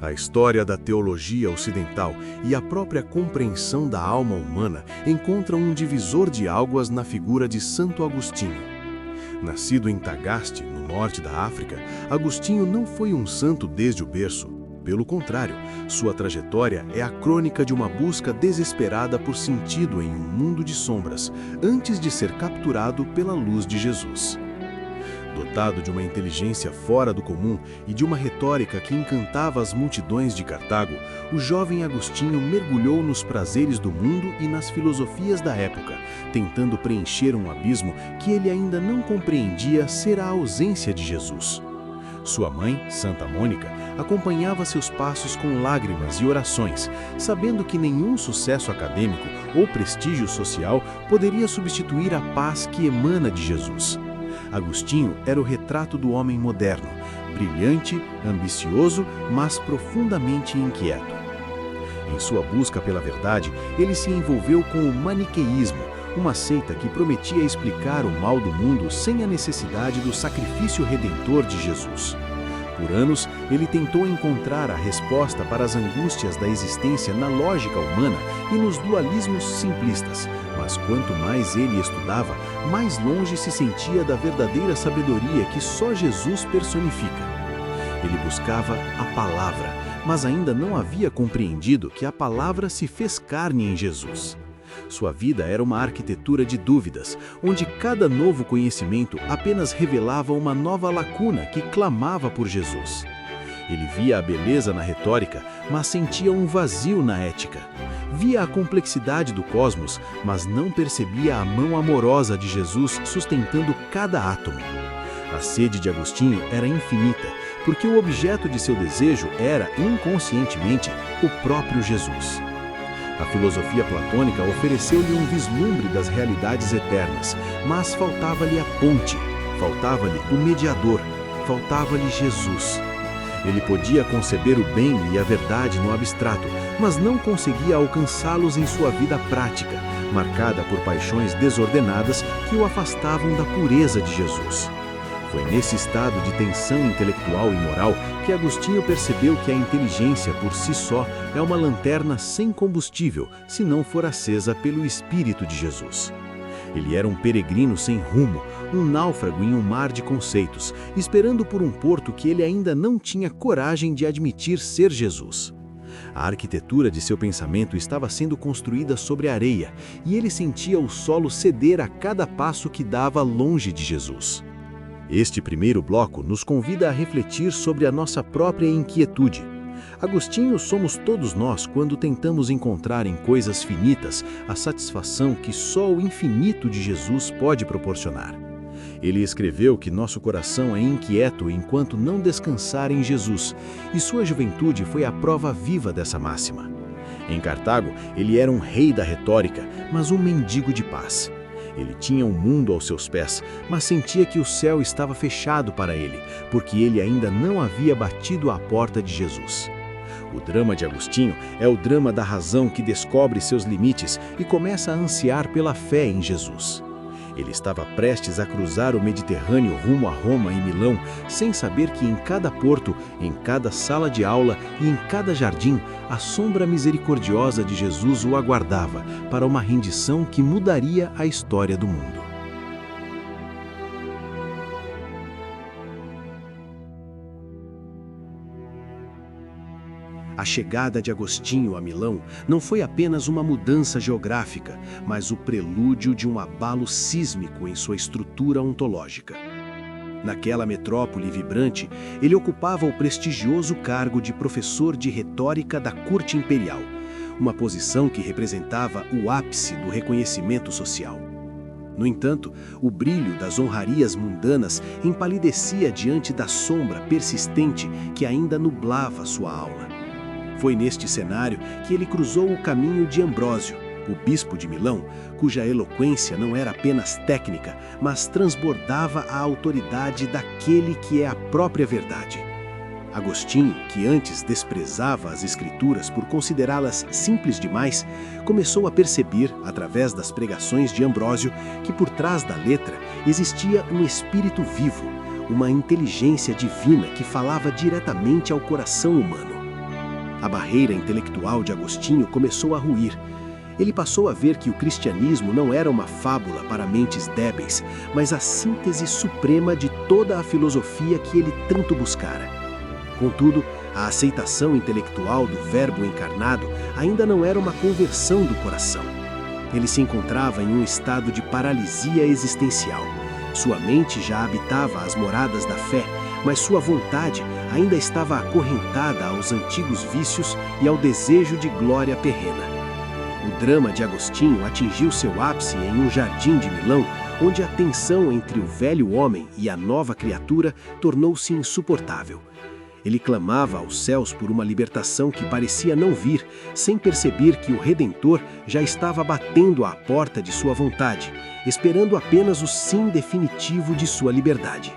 A história da teologia ocidental e a própria compreensão da alma humana encontram um divisor de águas na figura de Santo Agostinho. Nascido em Tagaste, no norte da África, Agostinho não foi um santo desde o berço. Pelo contrário, sua trajetória é a crônica de uma busca desesperada por sentido em um mundo de sombras, antes de ser capturado pela luz de Jesus. Dotado de uma inteligência fora do comum e de uma retórica que encantava as multidões de Cartago, o jovem Agostinho mergulhou nos prazeres do mundo e nas filosofias da época, tentando preencher um abismo que ele ainda não compreendia ser a ausência de Jesus. Sua mãe, Santa Mônica, acompanhava seus passos com lágrimas e orações, sabendo que nenhum sucesso acadêmico ou prestígio social poderia substituir a paz que emana de Jesus. Agostinho era o retrato do homem moderno, brilhante, ambicioso, mas profundamente inquieto. Em sua busca pela verdade, ele se envolveu com o maniqueísmo, uma seita que prometia explicar o mal do mundo sem a necessidade do sacrifício redentor de Jesus. Por anos, ele tentou encontrar a resposta para as angústias da existência na lógica humana e nos dualismos simplistas, mas quanto mais ele estudava, mais longe se sentia da verdadeira sabedoria que só Jesus personifica. Ele buscava a palavra, mas ainda não havia compreendido que a palavra se fez carne em Jesus. Sua vida era uma arquitetura de dúvidas, onde cada novo conhecimento apenas revelava uma nova lacuna que clamava por Jesus. Ele via a beleza na retórica, mas sentia um vazio na ética. Via a complexidade do cosmos, mas não percebia a mão amorosa de Jesus sustentando cada átomo. A sede de Agostinho era infinita, porque o objeto de seu desejo era, inconscientemente, o próprio Jesus. A filosofia platônica ofereceu-lhe um vislumbre das realidades eternas, mas faltava-lhe a ponte, faltava-lhe o mediador, faltava-lhe Jesus. Ele podia conceber o bem e a verdade no abstrato, mas não conseguia alcançá-los em sua vida prática, marcada por paixões desordenadas que o afastavam da pureza de Jesus. Foi nesse estado de tensão intelectual e moral que Agostinho percebeu que a inteligência por si só é uma lanterna sem combustível se não for acesa pelo Espírito de Jesus. Ele era um peregrino sem rumo, um náufrago em um mar de conceitos, esperando por um porto que ele ainda não tinha coragem de admitir ser Jesus. A arquitetura de seu pensamento estava sendo construída sobre a areia, e ele sentia o solo ceder a cada passo que dava longe de Jesus. Este primeiro bloco nos convida a refletir sobre a nossa própria inquietude. Agostinho somos todos nós quando tentamos encontrar em coisas finitas a satisfação que só o infinito de Jesus pode proporcionar. Ele escreveu que nosso coração é inquieto enquanto não descansar em Jesus, e sua juventude foi a prova viva dessa máxima. Em Cartago, ele era um rei da retórica, mas um mendigo de paz. Ele tinha o mundo aos seus pés, mas sentia que o céu estava fechado para ele, porque ele ainda não havia batido à porta de Jesus. O drama de Agostinho é o drama da razão que descobre seus limites e começa a ansiar pela fé em Jesus. Ele estava prestes a cruzar o Mediterrâneo rumo a Roma e Milão, sem saber que em cada porto, em cada sala de aula e em cada jardim, a sombra misericordiosa de Jesus o aguardava para uma rendição que mudaria a história do mundo. A chegada de Agostinho a Milão não foi apenas uma mudança geográfica, mas o prelúdio de um abalo sísmico em sua estrutura ontológica. Naquela metrópole vibrante, ele ocupava o prestigioso cargo de professor de retórica da corte imperial, uma posição que representava o ápice do reconhecimento social. No entanto, o brilho das honrarias mundanas empalidecia diante da sombra persistente que ainda nublava sua aula. Foi neste cenário que ele cruzou o caminho de Ambrósio, o bispo de Milão, cuja eloquência não era apenas técnica, mas transbordava a autoridade daquele que é a própria verdade. Agostinho, que antes desprezava as Escrituras por considerá-las simples demais, começou a perceber, através das pregações de Ambrósio, que por trás da letra existia um espírito vivo, uma inteligência divina que falava diretamente ao coração humano. A barreira intelectual de Agostinho começou a ruir. Ele passou a ver que o cristianismo não era uma fábula para mentes débeis, mas a síntese suprema de toda a filosofia que ele tanto buscara. Contudo, a aceitação intelectual do Verbo encarnado ainda não era uma conversão do coração. Ele se encontrava em um estado de paralisia existencial. Sua mente já habitava as moradas da fé, mas sua vontade ainda estava acorrentada aos antigos vícios e ao desejo de glória terrena. O drama de Agostinho atingiu seu ápice em um jardim de Milão, onde a tensão entre o velho homem e a nova criatura tornou-se insuportável. Ele clamava aos céus por uma libertação que parecia não vir, sem perceber que o Redentor já estava batendo à porta de sua vontade, esperando apenas o sim definitivo de sua liberdade.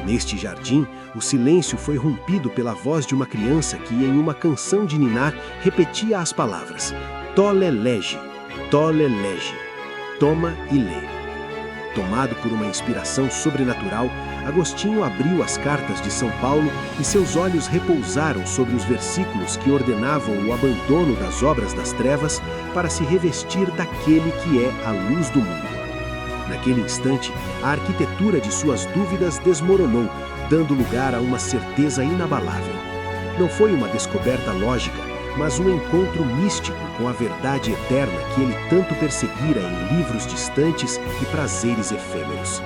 Neste jardim, o silêncio foi rompido pela voz de uma criança que, em uma canção de ninar, repetia as palavras: Tolle lege, toma e lê. Tomado por uma inspiração sobrenatural, Agostinho abriu as cartas de São Paulo e seus olhos repousaram sobre os versículos que ordenavam o abandono das obras das trevas para se revestir daquele que é a luz do mundo. Naquele instante, a arquitetura de suas dúvidas desmoronou, dando lugar a uma certeza inabalável. Não foi uma descoberta lógica, mas um encontro místico com a verdade eterna que ele tanto perseguira em livros distantes e prazeres efêmeros.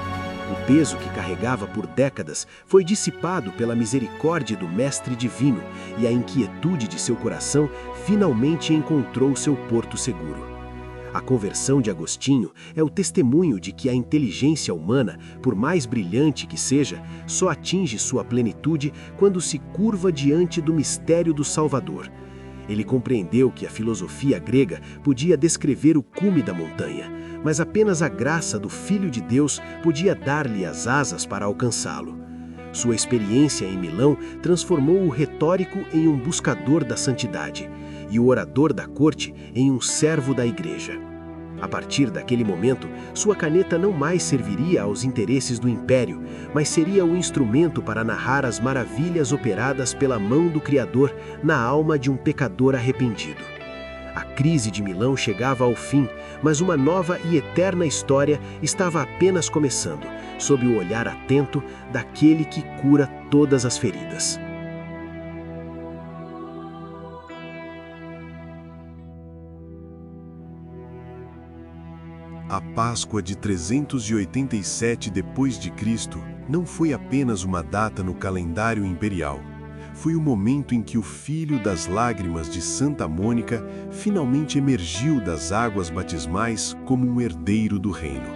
O peso que carregava por décadas foi dissipado pela misericórdia do Mestre Divino e a inquietude de seu coração finalmente encontrou seu porto seguro. A conversão de Agostinho é o testemunho de que a inteligência humana, por mais brilhante que seja, só atinge sua plenitude quando se curva diante do mistério do Salvador. Ele compreendeu que a filosofia grega podia descrever o cume da montanha, mas apenas a graça do Filho de Deus podia dar-lhe as asas para alcançá-lo. Sua experiência em Milão transformou o retórico em um buscador da santidade e o orador da corte em um servo da igreja. A partir daquele momento, sua caneta não mais serviria aos interesses do império, mas seria o instrumento para narrar as maravilhas operadas pela mão do Criador na alma de um pecador arrependido. A crise de Milão chegava ao fim, mas uma nova e eterna história estava apenas começando, sob o olhar atento daquele que cura todas as feridas. A Páscoa de 387 d.C. não foi apenas uma data no calendário imperial. Foi o momento em que o filho das lágrimas de Santa Mônica finalmente emergiu das águas batismais como um herdeiro do reino.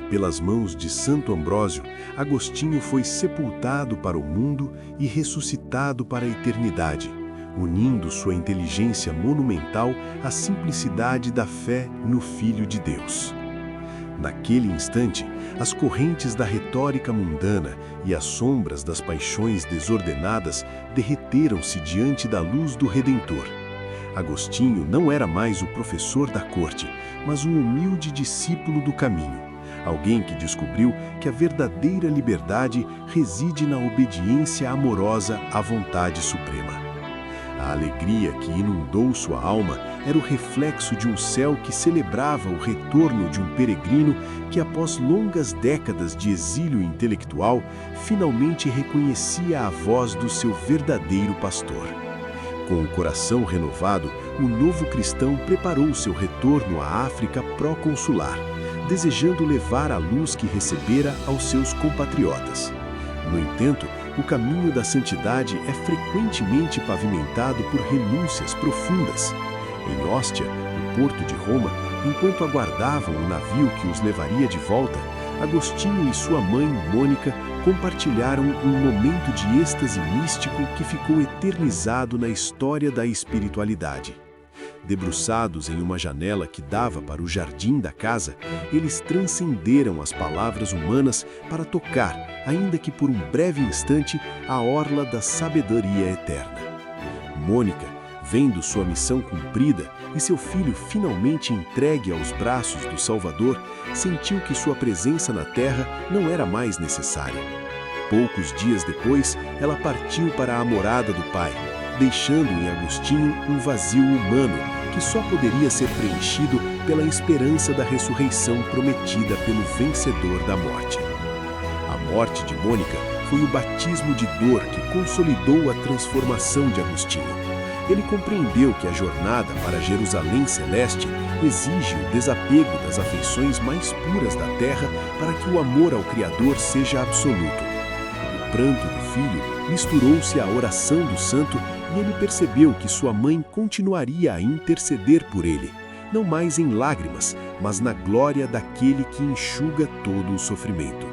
Pelas mãos de Santo Ambrósio, Agostinho foi sepultado para o mundo e ressuscitado para a eternidade, unindo sua inteligência monumental à simplicidade da fé no Filho de Deus. Naquele instante, as correntes da retórica mundana e as sombras das paixões desordenadas derreteram-se diante da luz do Redentor. Agostinho não era mais o professor da corte, mas um humilde discípulo do caminho, alguém que descobriu que a verdadeira liberdade reside na obediência amorosa à vontade suprema. A alegria que inundou sua alma era o reflexo de um céu que celebrava o retorno de um peregrino que, após longas décadas de exílio intelectual, finalmente reconhecia a voz do seu verdadeiro pastor. Com o coração renovado, o novo cristão preparou seu retorno à África proconsular, desejando levar a luz que recebera aos seus compatriotas. No entanto, o caminho da santidade é frequentemente pavimentado por renúncias profundas. Em Óstia, no porto de Roma, enquanto aguardavam o navio que os levaria de volta, Agostinho e sua mãe, Mônica, compartilharam um momento de êxtase místico que ficou eternizado na história da espiritualidade. Debruçados em uma janela que dava para o jardim da casa, eles transcenderam as palavras humanas para tocar, ainda que por um breve instante, a orla da sabedoria eterna. Mônica, vendo sua missão cumprida e seu filho finalmente entregue aos braços do Salvador, sentiu que sua presença na terra não era mais necessária. Poucos dias depois, ela partiu para a morada do Pai, deixando em Agostinho um vazio humano que só poderia ser preenchido pela esperança da ressurreição prometida pelo vencedor da morte. A morte de Mônica foi o batismo de dor que consolidou a transformação de Agostinho. Ele compreendeu que a jornada para Jerusalém Celeste exige o desapego das afeições mais puras da terra para que o amor ao Criador seja absoluto. O pranto do filho misturou-se à oração do santo e ele percebeu que sua mãe continuaria a interceder por ele, não mais em lágrimas, mas na glória daquele que enxuga todo o sofrimento.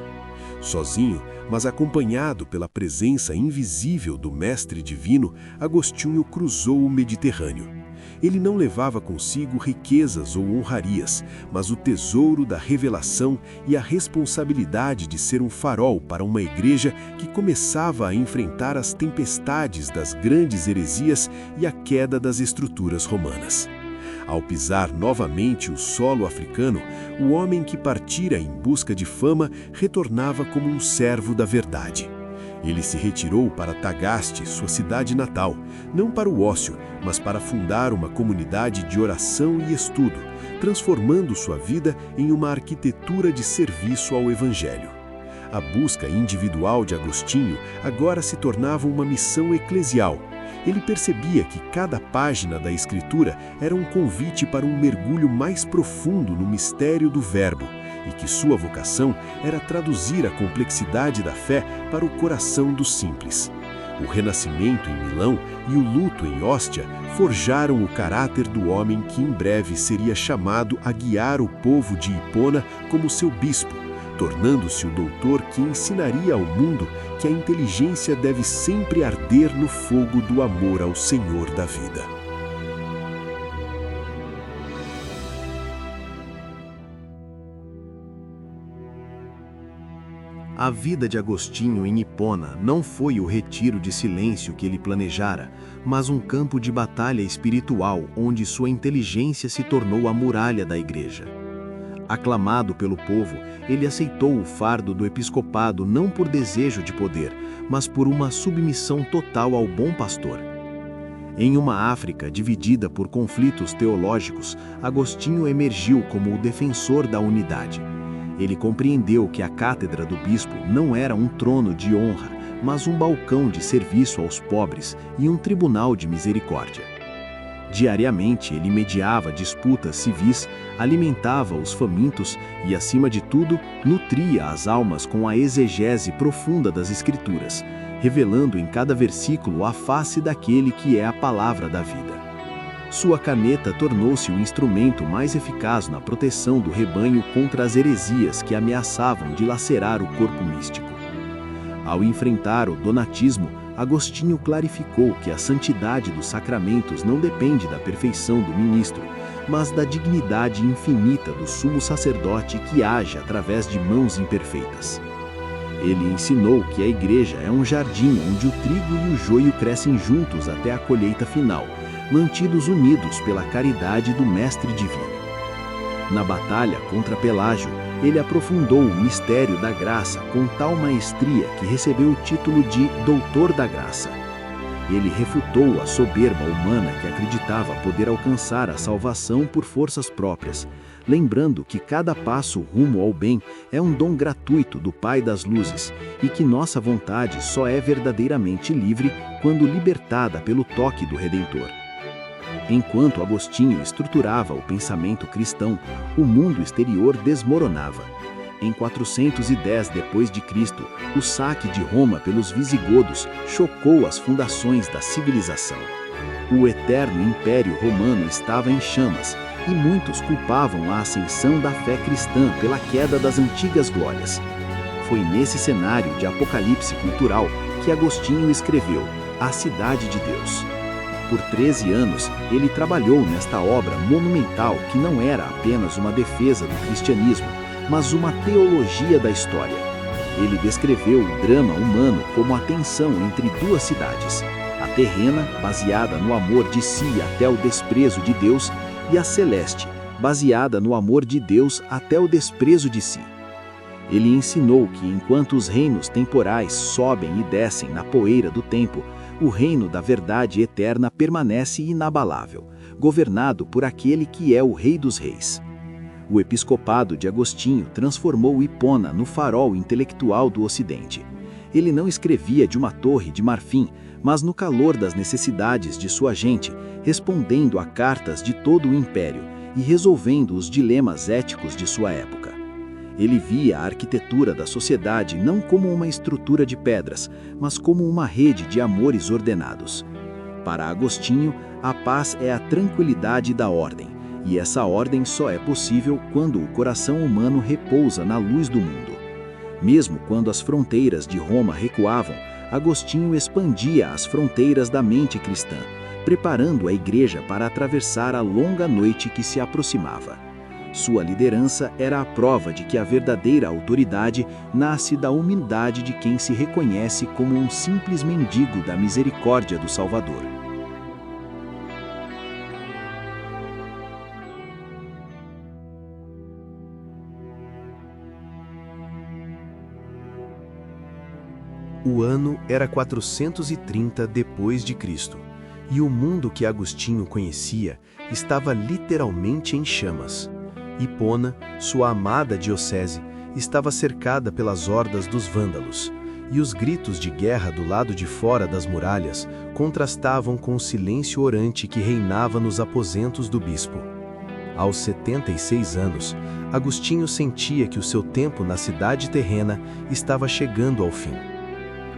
Sozinho, mas acompanhado pela presença invisível do Mestre Divino, Agostinho cruzou o Mediterrâneo. Ele não levava consigo riquezas ou honrarias, mas o tesouro da revelação e a responsabilidade de ser um farol para uma igreja que começava a enfrentar as tempestades das grandes heresias e a queda das estruturas romanas. Ao pisar novamente o solo africano, o homem que partira em busca de fama retornava como um servo da verdade. Ele se retirou para Tagaste, sua cidade natal, não para o ócio, mas para fundar uma comunidade de oração e estudo, transformando sua vida em uma arquitetura de serviço ao Evangelho. A busca individual de Agostinho agora se tornava uma missão eclesial. Ele percebia que cada página da Escritura era um convite para um mergulho mais profundo no mistério do Verbo, e que sua vocação era traduzir a complexidade da fé para o coração dos simples. O renascimento em Milão e o luto em Óstia forjaram o caráter do homem que em breve seria chamado a guiar o povo de Hipona como seu bispo, tornando-se o doutor que ensinaria ao mundo que a inteligência deve sempre arder no fogo do amor ao Senhor da vida. A vida de Agostinho em Hipona não foi o retiro de silêncio que ele planejara, mas um campo de batalha espiritual onde sua inteligência se tornou a muralha da igreja. Aclamado pelo povo, ele aceitou o fardo do episcopado não por desejo de poder, mas por uma submissão total ao bom pastor. Em uma África dividida por conflitos teológicos, Agostinho emergiu como o defensor da unidade. Ele compreendeu que a cátedra do bispo não era um trono de honra, mas um balcão de serviço aos pobres e um tribunal de misericórdia. Diariamente, ele mediava disputas civis, alimentava os famintos e, acima de tudo, nutria as almas com a exegese profunda das Escrituras, revelando em cada versículo a face daquele que é a palavra da vida. Sua caneta tornou-se o instrumento mais eficaz na proteção do rebanho contra as heresias que ameaçavam dilacerar o corpo místico. Ao enfrentar o donatismo, Agostinho clarificou que a santidade dos sacramentos não depende da perfeição do ministro, mas da dignidade infinita do sumo sacerdote que age através de mãos imperfeitas. Ele ensinou que a igreja é um jardim onde o trigo e o joio crescem juntos até a colheita final, mantidos unidos pela caridade do Mestre Divino. Na batalha contra Pelágio, ele aprofundou o mistério da graça com tal maestria que recebeu o título de Doutor da Graça. Ele refutou a soberba humana que acreditava poder alcançar a salvação por forças próprias, lembrando que cada passo rumo ao bem é um dom gratuito do Pai das Luzes e que nossa vontade só é verdadeiramente livre quando libertada pelo toque do Redentor. Enquanto Agostinho estruturava o pensamento cristão, o mundo exterior desmoronava. Em 410 d.C., o saque de Roma pelos visigodos chocou as fundações da civilização. O eterno Império Romano estava em chamas, e muitos culpavam a ascensão da fé cristã pela queda das antigas glórias. Foi nesse cenário de apocalipse cultural que Agostinho escreveu A Cidade de Deus. Por 13 anos, ele trabalhou nesta obra monumental que não era apenas uma defesa do cristianismo, mas uma teologia da história. Ele descreveu o drama humano como a tensão entre duas cidades, a terrena, baseada no amor de si até o desprezo de Deus, e a celeste, baseada no amor de Deus até o desprezo de si. Ele ensinou que enquanto os reinos temporais sobem e descem na poeira do tempo, o reino da verdade eterna permanece inabalável, governado por aquele que é o Rei dos Reis. O episcopado de Agostinho transformou Hipona no farol intelectual do Ocidente. Ele não escrevia de uma torre de marfim, mas no calor das necessidades de sua gente, respondendo a cartas de todo o império e resolvendo os dilemas éticos de sua época. Ele via a arquitetura da sociedade não como uma estrutura de pedras, mas como uma rede de amores ordenados. Para Agostinho, a paz é a tranquilidade da ordem, e essa ordem só é possível quando o coração humano repousa na luz do mundo. Mesmo quando as fronteiras de Roma recuavam, Agostinho expandia as fronteiras da mente cristã, preparando a igreja para atravessar a longa noite que se aproximava. Sua liderança era a prova de que a verdadeira autoridade nasce da humildade de quem se reconhece como um simples mendigo da misericórdia do Salvador. O ano era 430 depois de Cristo, e o mundo que Agostinho conhecia estava literalmente em chamas. Hipona, sua amada diocese, estava cercada pelas hordas dos vândalos, e os gritos de guerra do lado de fora das muralhas contrastavam com o silêncio orante que reinava nos aposentos do bispo. Aos 76 anos, Agostinho sentia que o seu tempo na cidade terrena estava chegando ao fim.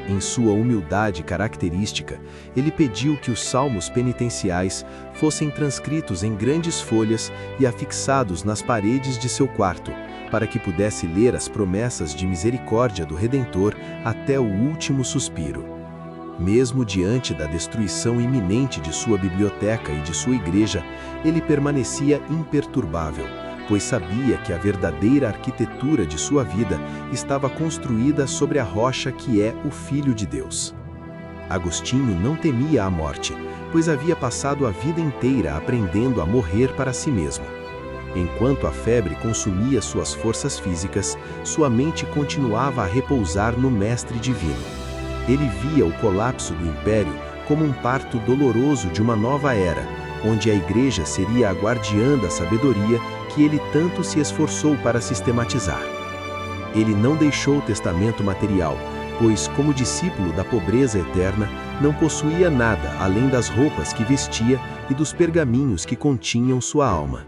Em sua humildade característica, ele pediu que os salmos penitenciais fossem transcritos em grandes folhas e afixados nas paredes de seu quarto, para que pudesse ler as promessas de misericórdia do Redentor até o último suspiro. Mesmo diante da destruição iminente de sua biblioteca e de sua igreja, ele permanecia imperturbável, pois sabia que a verdadeira arquitetura de sua vida estava construída sobre a rocha que é o Filho de Deus. Agostinho não temia a morte, pois havia passado a vida inteira aprendendo a morrer para si mesmo. Enquanto a febre consumia suas forças físicas, sua mente continuava a repousar no Mestre Divino. Ele via o colapso do Império como um parto doloroso de uma nova era, onde a Igreja seria a guardiã da sabedoria que ele tanto se esforçou para sistematizar. Ele não deixou testamento material, pois, como discípulo da pobreza eterna, não possuía nada além das roupas que vestia e dos pergaminhos que continham sua alma.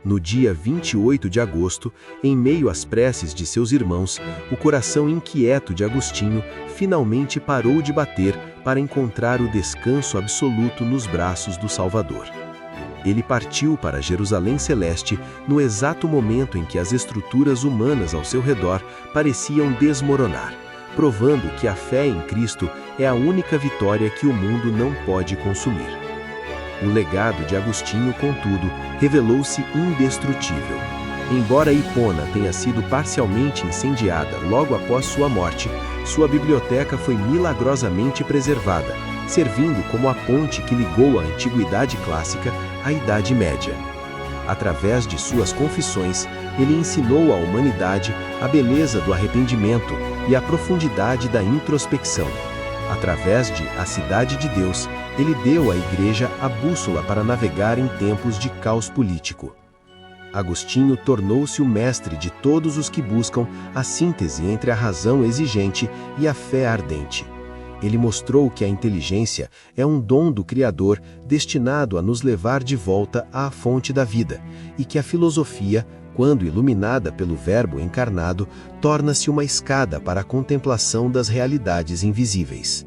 No dia 28 de agosto, em meio às preces de seus irmãos, o coração inquieto de Agostinho finalmente parou de bater para encontrar o descanso absoluto nos braços do Salvador. Ele partiu para Jerusalém Celeste no exato momento em que as estruturas humanas ao seu redor pareciam desmoronar, provando que a fé em Cristo é a única vitória que o mundo não pode consumir. O legado de Agostinho, contudo, revelou-se indestrutível. Embora Hipona tenha sido parcialmente incendiada logo após sua morte, sua biblioteca foi milagrosamente preservada, servindo como a ponte que ligou a Antiguidade Clássica à Idade Média. Através de suas confissões, ele ensinou à humanidade a beleza do arrependimento e a profundidade da introspecção. Através de A Cidade de Deus, ele deu à Igreja a bússola para navegar em tempos de caos político. Agostinho tornou-se o mestre de todos os que buscam a síntese entre a razão exigente e a fé ardente. Ele mostrou que a inteligência é um dom do Criador destinado a nos levar de volta à fonte da vida, e que a filosofia, quando iluminada pelo Verbo encarnado, torna-se uma escada para a contemplação das realidades invisíveis.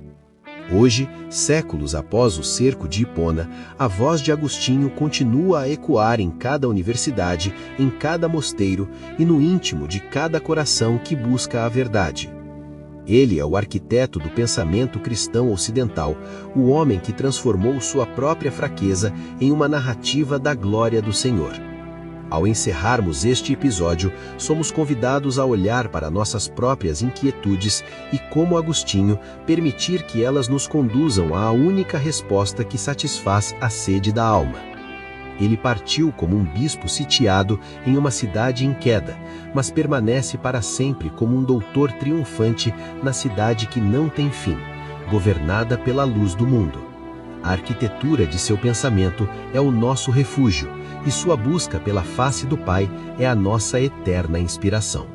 Hoje, séculos após o cerco de Hipona, a voz de Agostinho continua a ecoar em cada universidade, em cada mosteiro e no íntimo de cada coração que busca a verdade. Ele é o arquiteto do pensamento cristão ocidental, o homem que transformou sua própria fraqueza em uma narrativa da glória do Senhor. Ao encerrarmos este episódio, somos convidados a olhar para nossas próprias inquietudes e, como Agostinho, permitir que elas nos conduzam à única resposta que satisfaz a sede da alma. Ele partiu como um bispo sitiado em uma cidade em queda, mas permanece para sempre como um doutor triunfante na cidade que não tem fim, governada pela luz do mundo. A arquitetura de seu pensamento é o nosso refúgio, e sua busca pela face do Pai é a nossa eterna inspiração.